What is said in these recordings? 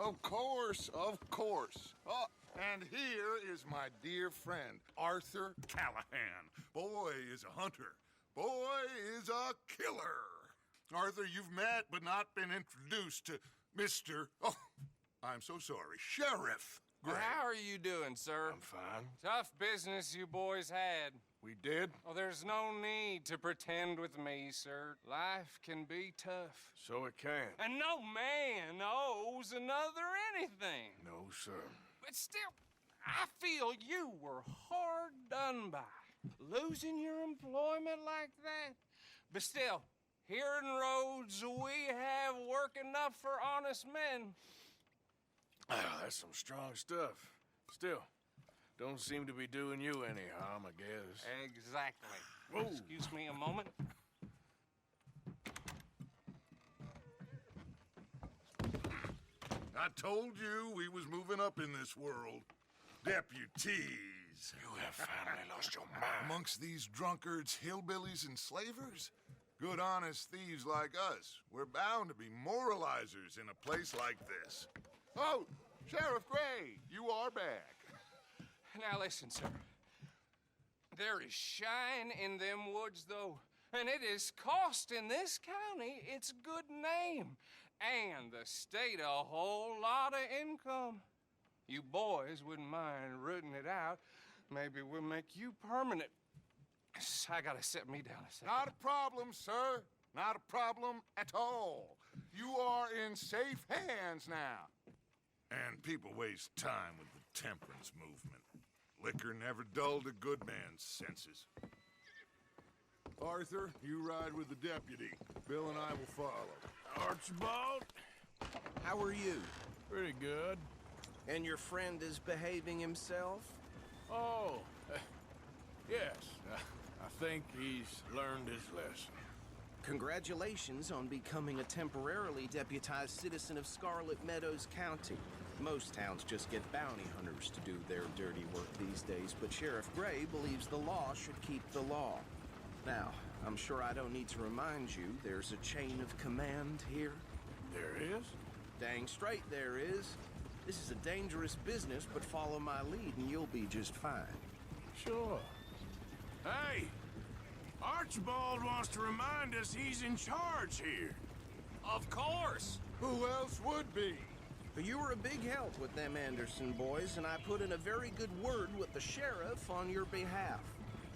Of course, of course. Oh, and here is my dear friend, Arthur Callahan. Boy is a hunter. Boy is a killer. Arthur, you've met but not been introduced to Mr. Oh, I'm so sorry, Sheriff Gray. How are you doing, sir? I'm fine. Tough business you boys had. We did? Oh, there's no need to pretend with me, sir. Life can be tough. So it can. And no man owes another anything. No, sir. But still, I feel you were hard done by. Losing your employment like that. But still, here in Rhodes, we have work enough for honest men. Ah, that's some strong stuff. Still, don't seem to be doing you any harm, I guess. Exactly. Whoa. Excuse me a moment. I told you we was moving up in this world. Deputies. You have finally lost your mind. Amongst these drunkards, hillbillies, and slavers? Good honest thieves like us. We're bound to be moralizers in a place like this. Oh, Sheriff Gray, you are back. Now listen, sir. There is shine in them woods, though, and it is costing this county its good name, and the state a whole lot of income. You boys wouldn't mind rooting it out. Maybe we'll make you permanent. I gotta set me down a second. Not a problem, sir. Not a problem at all. You are in safe hands now. And people waste time with the temperance movement. Liquor never dulled a good man's senses. Arthur, you ride with the deputy. Bill and I will follow. Archibald? How are you? Pretty good. And your friend is behaving himself? Oh, yes. I think he's learned his lesson. Congratulations on becoming a temporarily deputized citizen of Scarlet Meadows County. Most towns just get bounty hunters to do their dirty work these days, but Sheriff Gray believes the law should keep the law. Now, I'm sure I don't need to remind you there's a chain of command here. There is? Dang straight there is. This is a dangerous business, but follow my lead and you'll be just fine. Sure. Hey! Archibald wants to remind us he's in charge here. Of course. Who else would be? But you were a big help with them Anderson boys, and I put in a very good word with the sheriff on your behalf.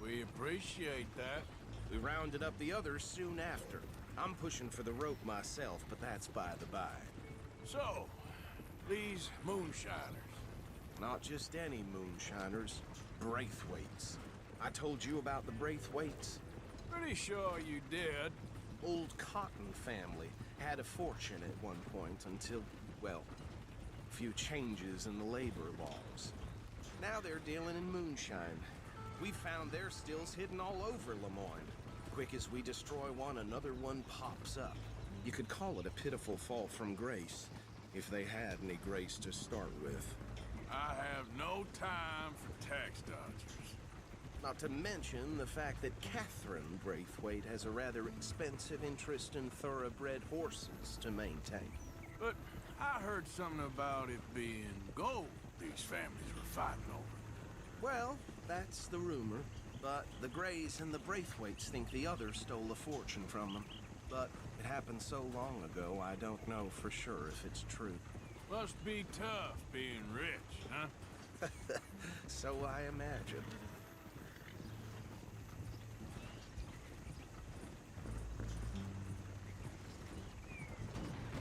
We appreciate that. We rounded up the others soon after. I'm pushing for the rope myself, but that's by the by. So, these moonshiners. Not just any moonshiners, Braithwaites. I told you about the Braithwaites. Pretty sure you did. Old Cotton family had a fortune at one point until, well, a few changes in the labor laws. Now they're dealing in moonshine. We found their stills hidden all over Lemoyne. Quick as we destroy one, another one pops up. You could call it a pitiful fall from grace, if they had any grace to start with. I have no time for tax dodgers. Not to mention the fact that Catherine Braithwaite has a rather expensive interest in thoroughbred horses to maintain. But I heard something about it being gold these families were fighting over. Well, that's the rumor. But the Grays and the Braithwaites think the other stole a fortune from them. But it happened so long ago, I don't know for sure if it's true. Must be tough being rich, huh? So I imagine.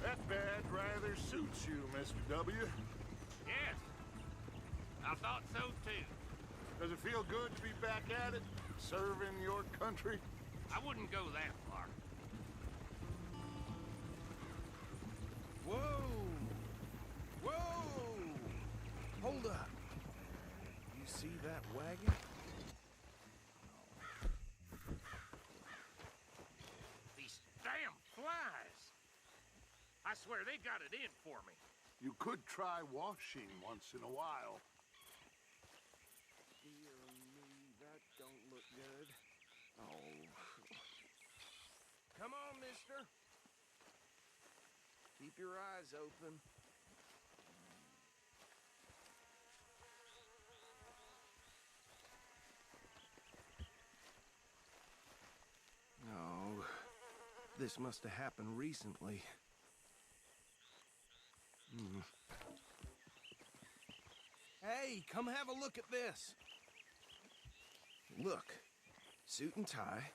That badge rather suits you, Mr. W. Yes, I thought so too. Does it feel good to be back at it, serving your country? I wouldn't go that far. Whoa! Whoa! Hold up. You see that wagon? These damn flies. I swear they got it in for me. You could try washing once in a while. Dear me, that don't look good. Oh. Come on, mister. Keep your eyes open. This must have happened recently. Hey, come have a look at this. Look, suit and tie,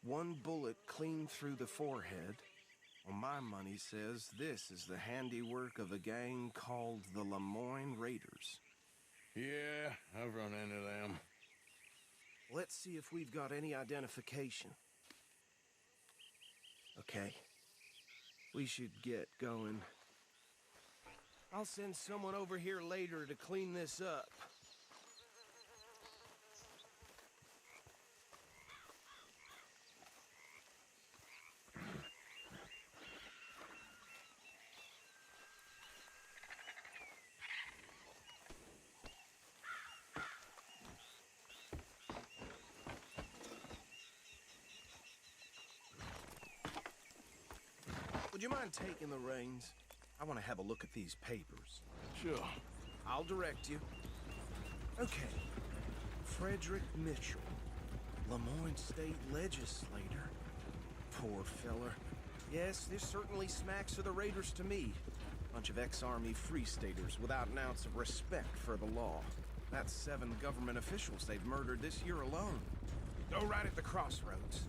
one bullet clean through the forehead. Well, my money says this is the handiwork of a gang called the Lemoyne Raiders. Yeah, I've run into them. Let's see if we've got any identification. Okay. We should get going. I'll send someone over here later to clean this up. Would you mind taking the reins? I want to have a look at these papers. Sure. I'll direct you. Okay. Frederick Mitchell, Lemoyne State Legislator. Poor feller. Yes, this certainly smacks of the Raiders to me. Bunch of ex-Army Free Staters without an ounce of respect for the law. That's 7 government officials they've murdered this year alone. Go right at the crossroads.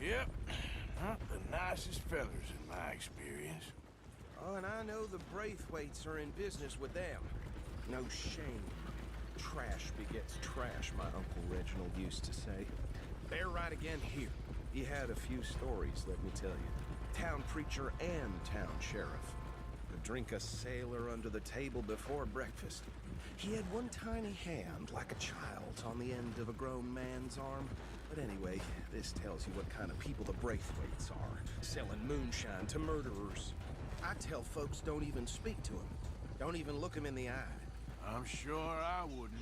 Yep. Not the nicest fellers in my experience. Oh, and I know the Braithwaites are in business with them. No shame. Trash begets trash, my Uncle Reginald used to say. They're right again here. He had a few stories, let me tell you. Town preacher and town sheriff. Could drink a sailor under the table before breakfast. He had one tiny hand, like a child, on the end of a grown man's arm. But anyway, this tells you what kind of people the Braithwaites are. Selling moonshine to murderers. I tell folks don't even speak to him. Don't even look him in the eye. I'm sure I wouldn't.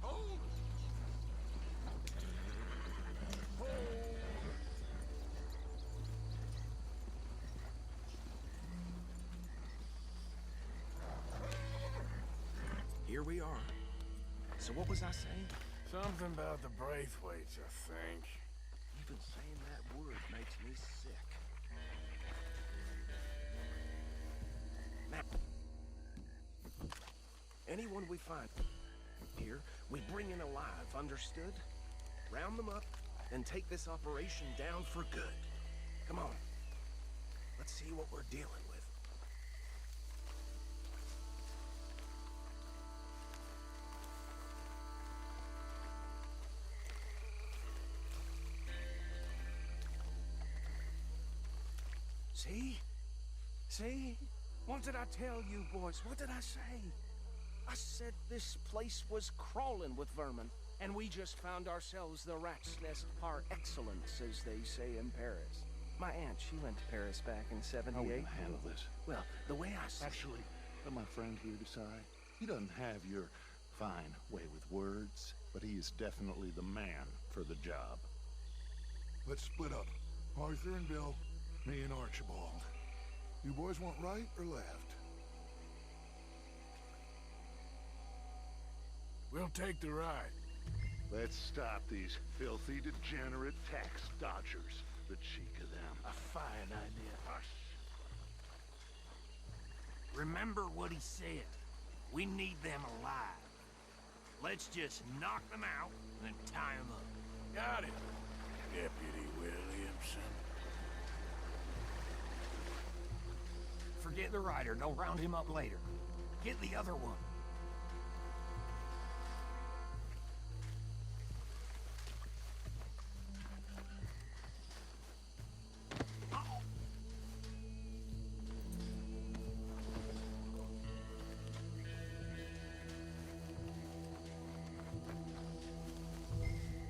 Hold! Here we are. So what was I saying? Something about the Braithwaites, I think. Even saying that word makes me sick. Now, anyone we find here, we bring in alive, understood? Round them up, and take this operation down for good. Come on. Let's see what we're dealing with. See? See? What did I tell you, boys? What did I say? I said this place was crawling with vermin, and we just found ourselves the rat's nest par excellence, as they say in Paris. My aunt, she went to Paris back in '78. How are we gonna handle this? Well, the way I see Actually, let my friend here decide. He doesn't have your fine way with words, but he is definitely the man for the job. Let's split up. Arthur and Bill, me and Archibald. You boys want right or left? We'll take the ride. Let's stop these filthy, degenerate tax dodgers. The cheek of them. A fine idea. Hush. Remember what he said. We need them alive. Let's just knock them out and tie them up. Got it, Deputy Williamson. Forget the rider. Don't round him up later. Get the other one.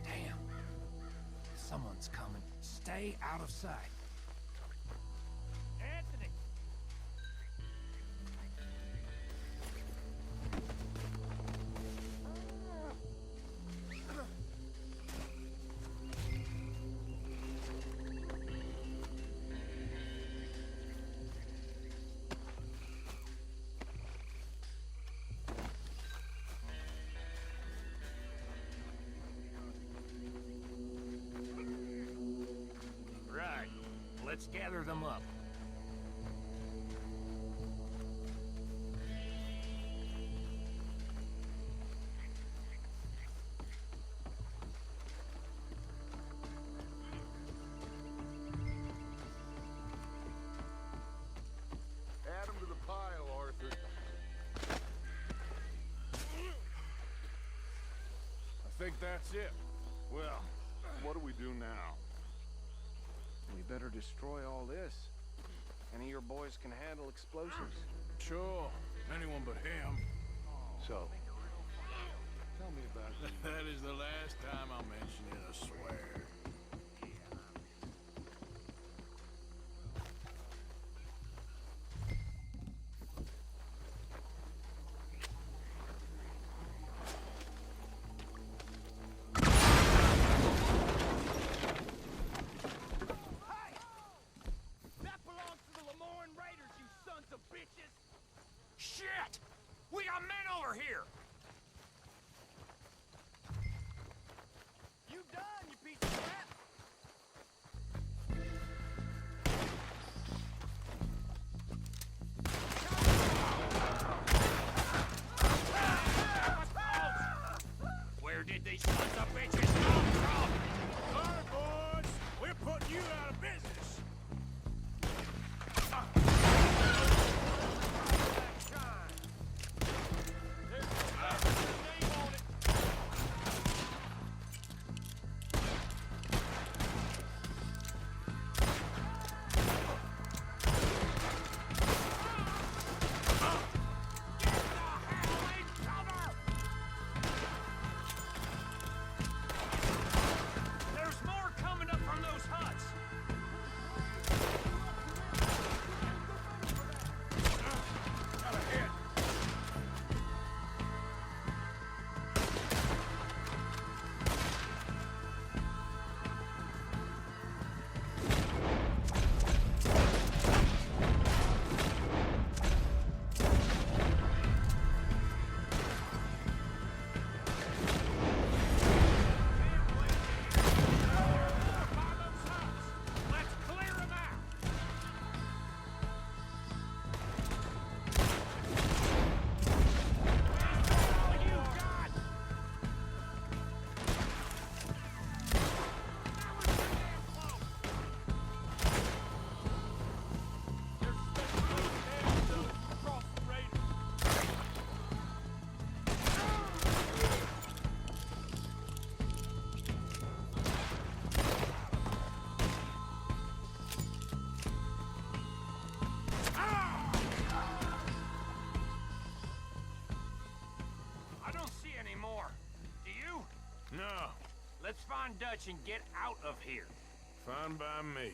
Damn. Someone's coming. Stay out of sight. Anthony! Let's gather them up. Add 'em to the pile, Arthur. I think that's it. Well, what do we do now? We better destroy all this. Any of your boys can handle explosives? Sure. Anyone but him. So, tell me about you. That is the last time I'll mention it, I swear. Shit! We got men over here! You done, you piece of crap? Where did these sons of bitches come from? Sorry, boys. We're putting you out of business. There's more coming up from those huts! Got a hit. Let's clear them out! All you got! That was too damn close! There's still heads, though, across the radar. I don't see any more. Do you? No. Let's find Dutch and get out of here. Fine by me.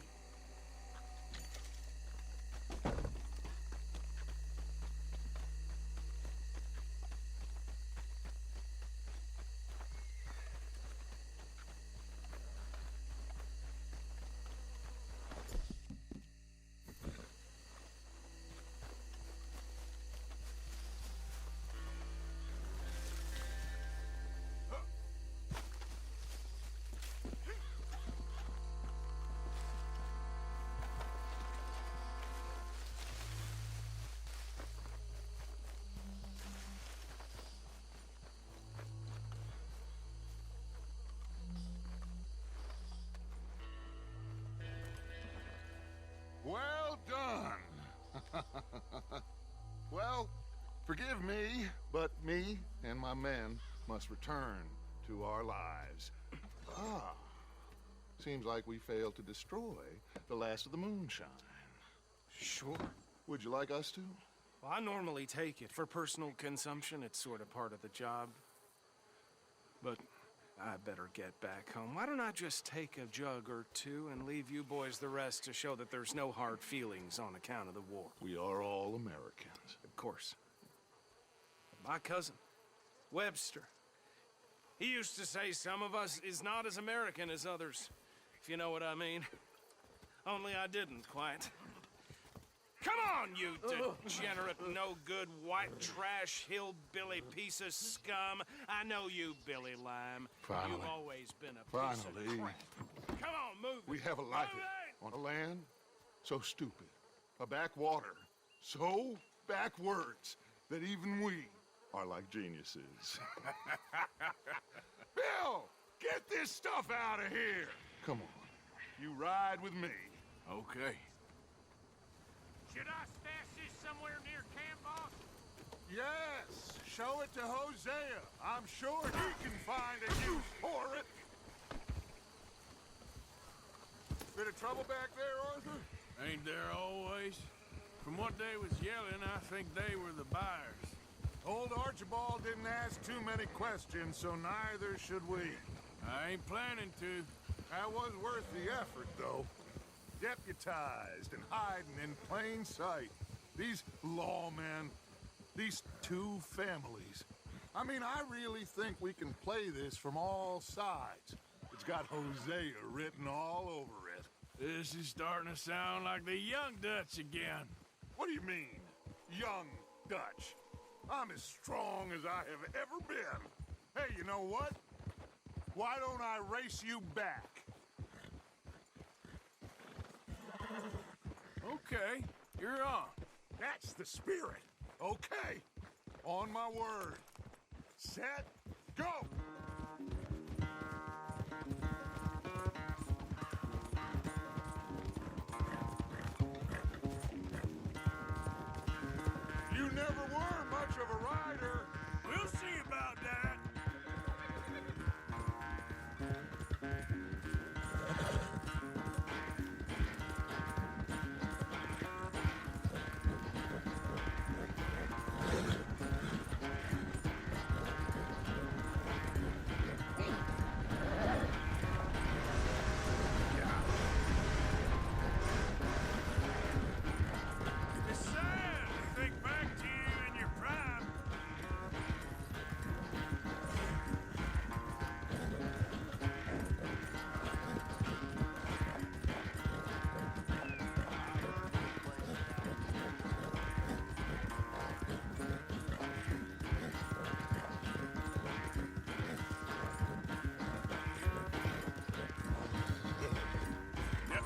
Well done. Well, forgive me, but me and my men must return to our lives. Ah, seems like we failed to destroy the last of the moonshine. Sure. Would you like us to? Well, I normally take it for personal consumption. It's sort of part of the job. But I better get back home. Why don't I just take a jug or two and leave you boys the rest to show that there's no hard feelings on account of the war? We are all Americans. Of course. My cousin, Webster, he used to say some of us is not as American as others, if you know what I mean. Only I didn't quite. Come on, you degenerate, no-good, white trash, hillbilly piece of scum. I know you, Billy Lime. Finally. You've always been a piece of Finally. crap. Come on, move it. We have a life Move it! on the land so stupid, a backwater, so backwards that even we are like geniuses. Bill, get this stuff out of here! Come on, you ride with me. Okay. Should I stash this somewhere near camp, boss? Yes, show it to Hosea. I'm sure he can find a use for it. Bit of trouble back there, Arthur? Ain't there always? From what they was yelling, I think they were the buyers. Old Archibald didn't ask too many questions, so neither should we. I ain't planning to. That was worth the effort, though. Deputized and hiding in plain sight. These lawmen, these two families. I mean, I really think we can play this from all sides. It's got Hosea written all over it. This is starting to sound like the Young Dutch again. What do you mean, young Dutch? I'm as strong as I have ever been. Hey, you know what? Why don't I race you back? Okay, you're on. That's the spirit. Okay, on my word. Set, go! You never were much of a rider. We'll see about that. It's sad to think back to you in your prime. Yep.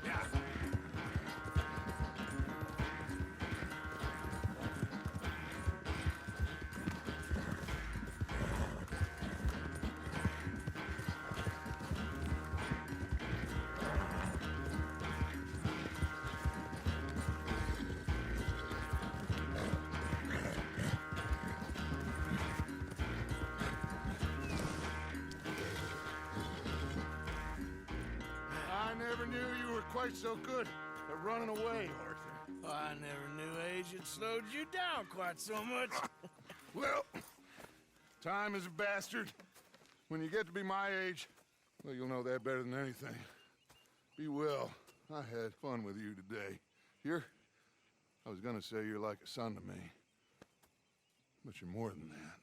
Yeah. I never knew you were quite so good at running away, Arthur. I never knew age had slowed you down quite so much. Well, time is a bastard. When you get to be my age, well, you'll know that better than anything. Be well. I had fun with you today. I was gonna say you're like a son to me, but you're more than that.